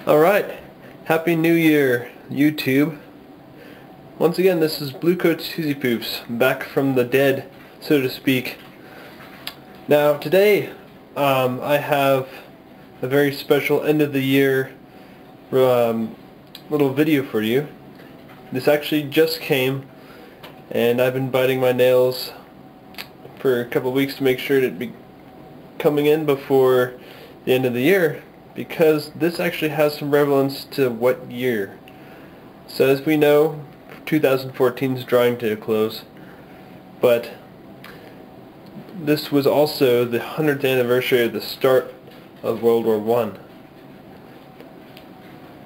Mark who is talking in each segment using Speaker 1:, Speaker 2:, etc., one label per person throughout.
Speaker 1: Alright, Happy New Year, YouTube. Once again, this is Blue Coat Susie Poops, back from the dead, so to speak. Now, today, I have a very special end of the year little video for you. This actually just came, and I've been biting my nails for a couple of weeks to make sure it'd be coming in before the end of the year, because this actually has some relevance to what year. So as we know, 2014 is drawing to a close, but this was also the 100th anniversary of the start of World War I.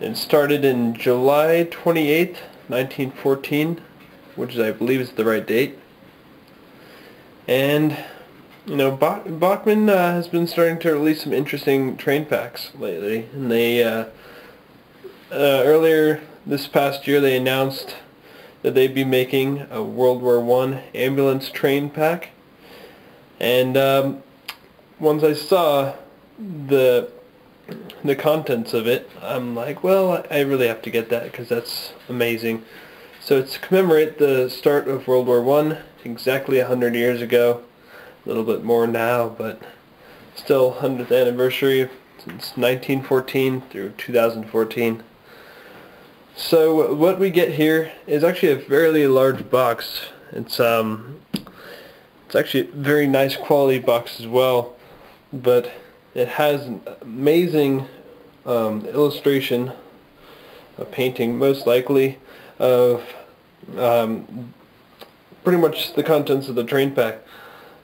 Speaker 1: It started in July 28th, 1914, which I believe is the right date. And you know, Bachmann has been starting to release some interesting train packs lately, and they earlier this past year they announced that they'd be making a World War I ambulance train pack. And once I saw the contents of it, I'm like, well, I really have to get that because that's amazing. So it's to commemorate the start of World War I, exactly 100 years ago. A little bit more now, but still 100th anniversary since 1914 through 2014. So what we get here is actually a fairly large box. It's actually a very nice quality box as well, but it has an amazing illustration, a painting most likely, of pretty much the contents of the train pack.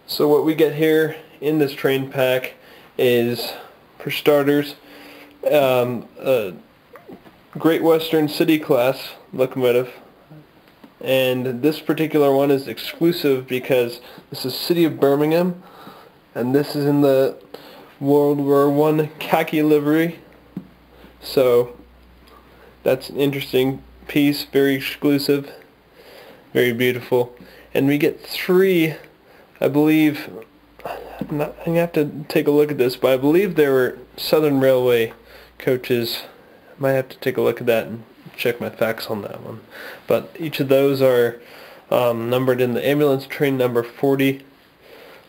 Speaker 1: So what we get here in this train pack is, for starters, a Great Western City class locomotive, and this particular one is exclusive because this is City of Birmingham, and this is in the World War I khaki livery. So that's an interesting piece, very exclusive, very beautiful. And we get three, I believe, I'm going to have to take a look at this, but I believe there were Southern Railway coaches. I might have to take a look at that and check my facts on that one. But each of those are numbered in the ambulance train number 40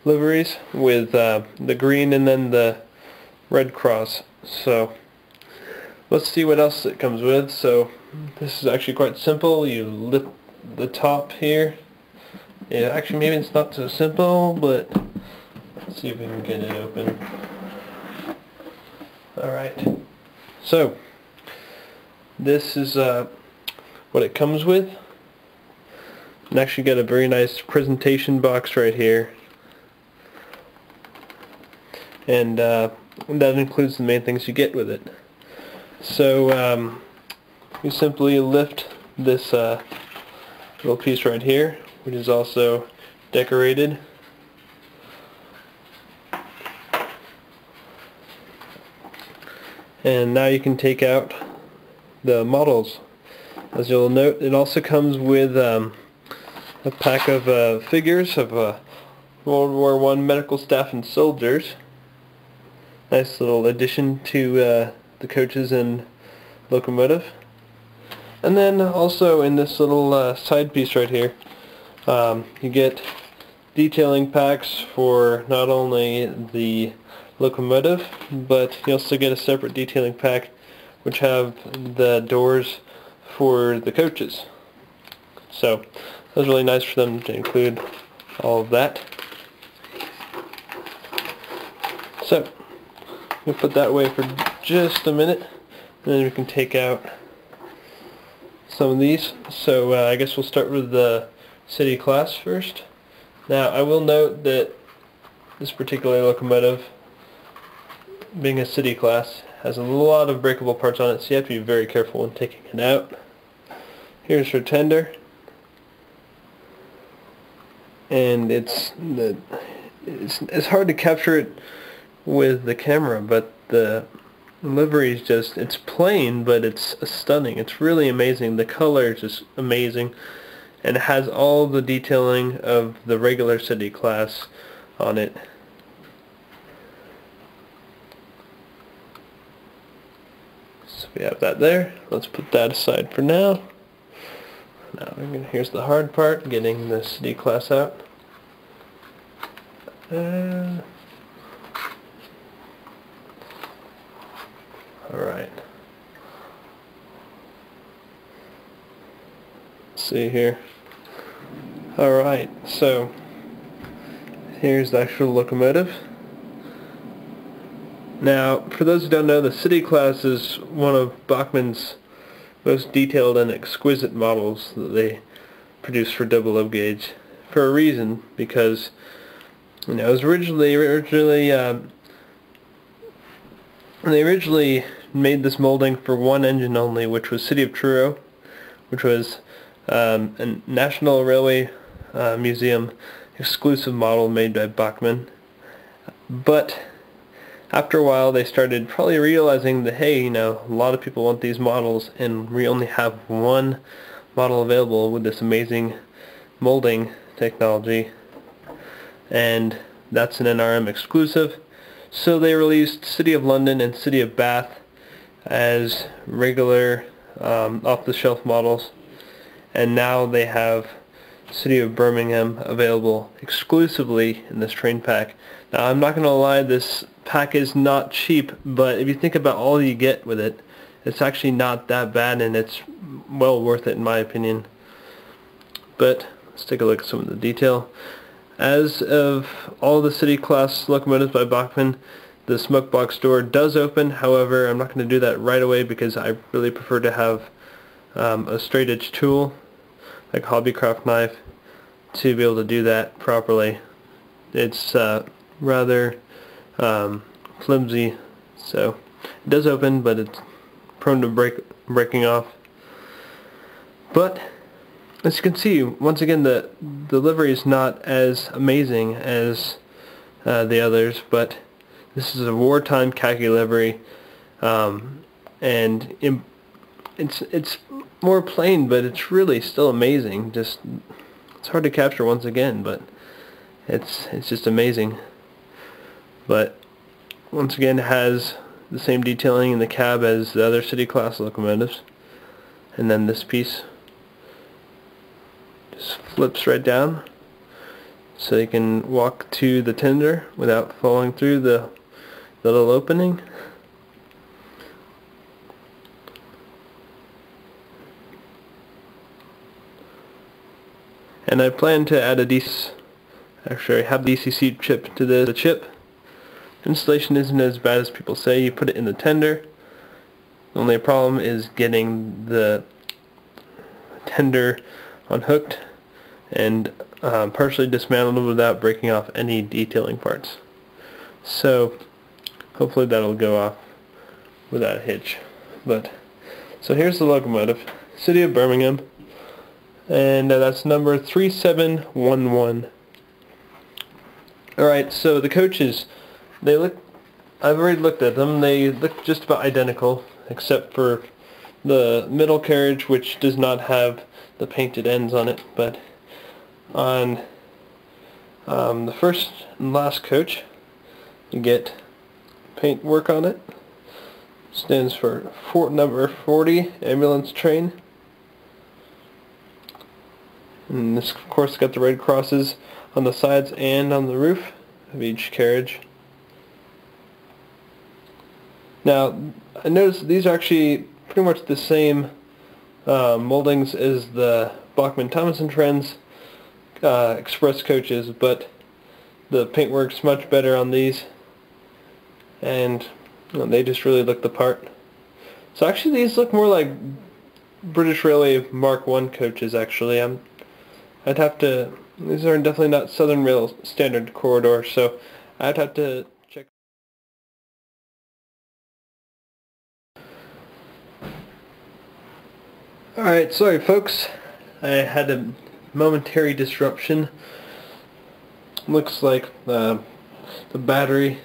Speaker 1: liveries, with the green and then the red cross. So let's see what else it comes with. So this is actually quite simple. You lift the top here. Yeah, actually maybe it's not so simple, but let's see if we can get it open. Alright, so this is what it comes with. And actually got a very nice presentation box right here, and that includes the main things you get with it. So you simply lift this little piece right here, which is also decorated. And now you can take out the models. As you'll note, it also comes with a pack of figures of World War I medical staff and soldiers. Nice little addition to the coaches and locomotive. And then also in this little side piece right here, you get detailing packs for not only the locomotive, but you also get a separate detailing pack which have the doors for the coaches. So it was really nice for them to include all of that. So we'll put that away for just a minute, and then we can take out some of these. So I guess we'll start with the City class first. Now I will note that this particular locomotive, being a City class, has a lot of breakable parts on it, so you have to be very careful when taking it out. Here's her tender, and it's hard to capture it with the camera, but the livery is just, it's plain, but it's stunning. It's really amazing. The color is just amazing, and it has all the detailing of the regular City class on it. we have that there. Let's put that aside for now. Now here's the hard part, getting the city class out. Alright. See here. Alright, so here's the actual locomotive. Now, for those who don't know, the city class is one of Bachmann's most detailed and exquisite models that they produced for double gauge for a reason, because it was they originally made this molding for one engine only, which was City of Truro, which was a National Railway Museum exclusive model made by Bachmann. But after a while they started probably realizing that, hey, a lot of people want these models and we only have one model available with this amazing molding technology, and that's an NRM exclusive. So they released City of London and City of Bath as regular off-the-shelf models, and now they have City of Birmingham available exclusively in this train pack. Now, I'm not going to lie, this pack is not cheap, but if you think about all you get with it, it's actually not that bad, and it's well worth it in my opinion. But let's take a look at some of the detail. As of all the city class locomotives by Bachmann, the smoke box door does open. However, I'm not going to do that right away because I really prefer to have a straight edge tool, like a hobbycraft knife, to be able to do that properly. It's rather flimsy, so it does open, but it's prone to breaking off. But as you can see, once again, the livery is not as amazing as the others, but this is a wartime khaki livery, and it's more plain, but it's really still amazing. Just, it's hard to capture once again, but it's just amazing. But once again, it has the same detailing in the cab as the other city class locomotives, and then this piece just flips right down so you can walk to the tender without falling through the little opening. And I plan to add a DC, actually I have the DCC chip to the chip. Installation isn't as bad as people say. You put it in the tender. The only problem is getting the tender unhooked and partially dismantled without breaking off any detailing parts. So hopefully that'll go off without a hitch. But so here's the locomotive, City of Birmingham, and that's number 3711. Alright, so the coaches, I've already looked at them. They look just about identical, except for the middle carriage, which does not have the painted ends on it. But on the first and last coach, you get paint work on it. Stands for number 40 ambulance train. And this, of course, got the red crosses on the sides and on the roof of each carriage. Now, I noticed these are actually pretty much the same moldings as the Bachmann-Thomason Trends express coaches, but the paintwork's much better on these, and they just really look the part. So actually these look more like British Railway Mark I coaches, actually. I'd have to, these are definitely not Southern Rail standard corridor, so I'd have to check. Alright, sorry folks, I had a momentary disruption. Looks like the battery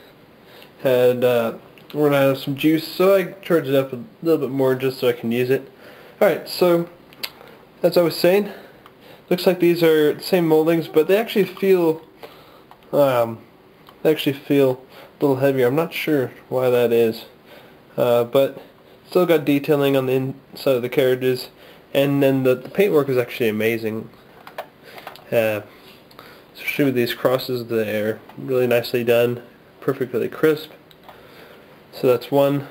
Speaker 1: had run out of some juice, so I charged it up a little bit more just so I can use it. Alright, so as I was saying, looks like these are the same moldings, but they actually feel a little heavier. I'm not sure why that is, but Still got detailing on the inside of the carriages, and then the paintwork is actually amazing. Especially with these crosses, they're really nicely done, perfectly crisp. So that's one.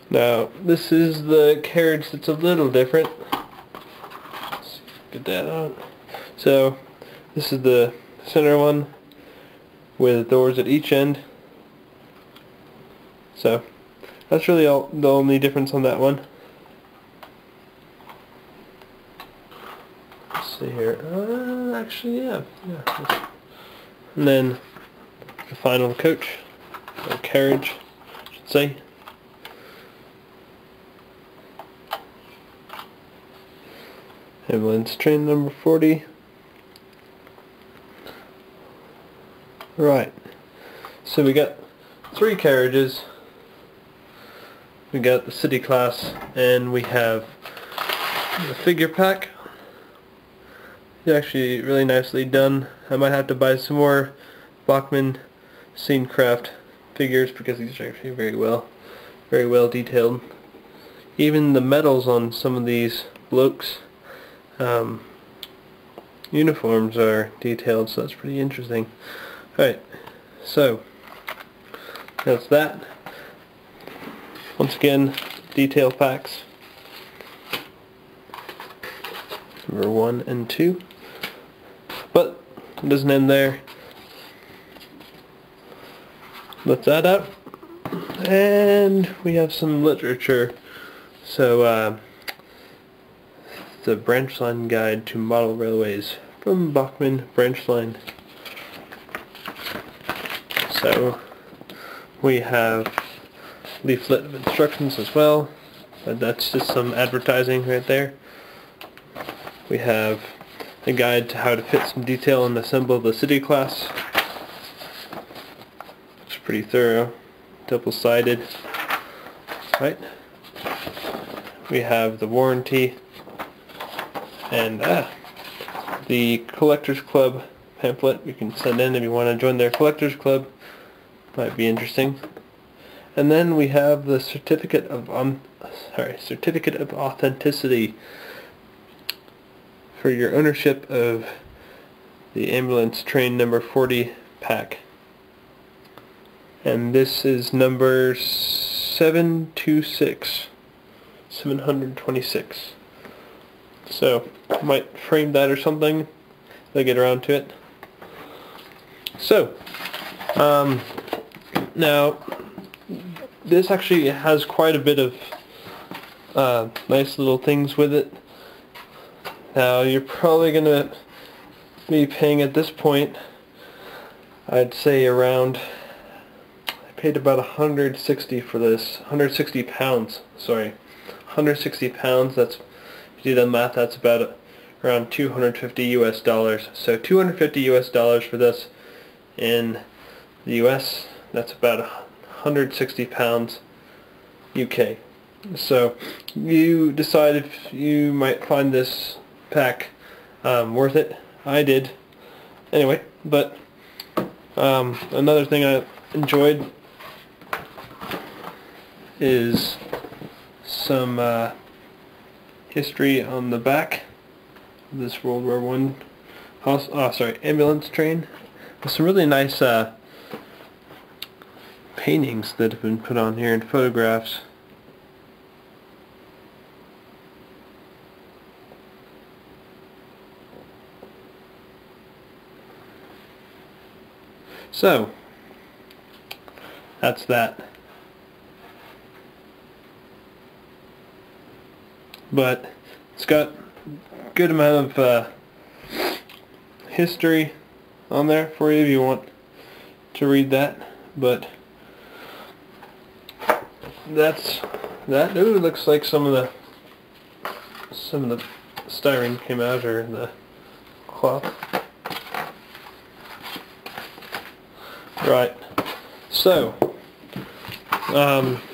Speaker 1: Now this is the carriage that's a little different. Let's get that out. So this is the center one with doors at each end. So that's really the only difference on that one. Let's see here. Actually, yeah. And then the final coach, or carriage, I should say. Ambulance train number 40. Right. So we got 3 carriages. We got the city class, and we have the figure pack. It's actually really nicely done. I might have to buy some more Bachmann scene craft figures because these are actually very well detailed. Even the medals on some of these blokes' uniforms are detailed, so that's pretty interesting. Alright, so that's that. Once again, detail packs number 1 and 2. But it doesn't end there. Let that out, and we have some literature. So the branch line guide to model railways from Bachmann branch line. So we have leaflet of instructions as well, but that's just some advertising right there. We have a guide to how to fit some detail and assemble the city class. It's pretty thorough, double-sided. Right. We have the warranty and the Collectors Club pamphlet you can send in if you want to join their Collectors Club. Might be interesting. And then we have the certificate of authenticity for your ownership of the ambulance train number 40 pack. And this is number 726. So I might frame that or something if I get around to it. So now this actually has quite a bit of nice little things with it. Now you're probably going to be paying at this point, I'd say around, I paid about 160 for this, 160 pounds, sorry, 160 pounds, that's, if you do the math, that's about around 250 US dollars. So 250 US dollars for this in the US, that's about 160 pounds UK. So you decide if you might find this pack worth it. I did. Anyway, but another thing I enjoyed is some history on the back of this World War I ambulance train. There's some really nice paintings that have been put on here and photographs. So that's that. But it's got a good amount of history on there for you if you want to read that. But that's that. Ooh, looks like some of the styrene came out, or the cloth. Right. So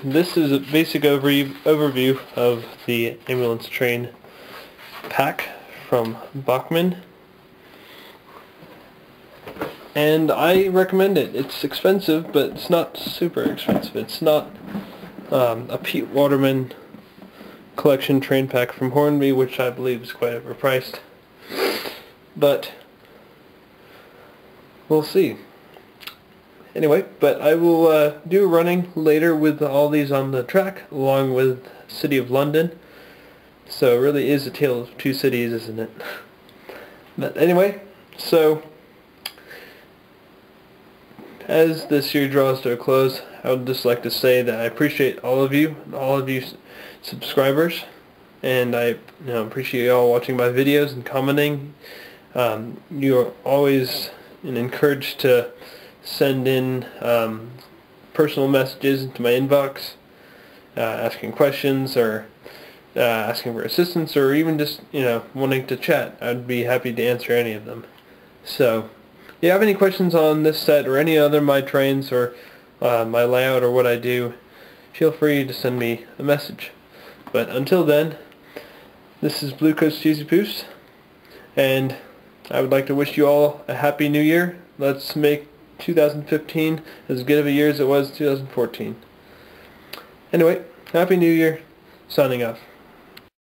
Speaker 1: this is a basic overview of the ambulance train pack from Bachmann, and I recommend it. It's expensive, but it's not super expensive. It's not a Pete Waterman collection train pack from Hornby, which I believe is quite overpriced. But we'll see. Anyway, but I will do a running later with all these on the track, along with City of London. So it really is a tale of two cities, isn't it? But anyway, so as this year draws to a close, I would just like to say that I appreciate all of you subscribers, and I appreciate you all watching my videos and commenting. You are always encouraged to send in personal messages into my inbox, asking questions or asking for assistance, or even just wanting to chat. I'd be happy to answer any of them. So if you have any questions on this set or any other of my trains or my layout or what I do, feel free to send me a message. But until then, this is Blue Coast Cheesy Poos, and I would like to wish you all a happy new year. Let's make 2015 as good of a year as it was 2014. Anyway, happy new year. Signing off.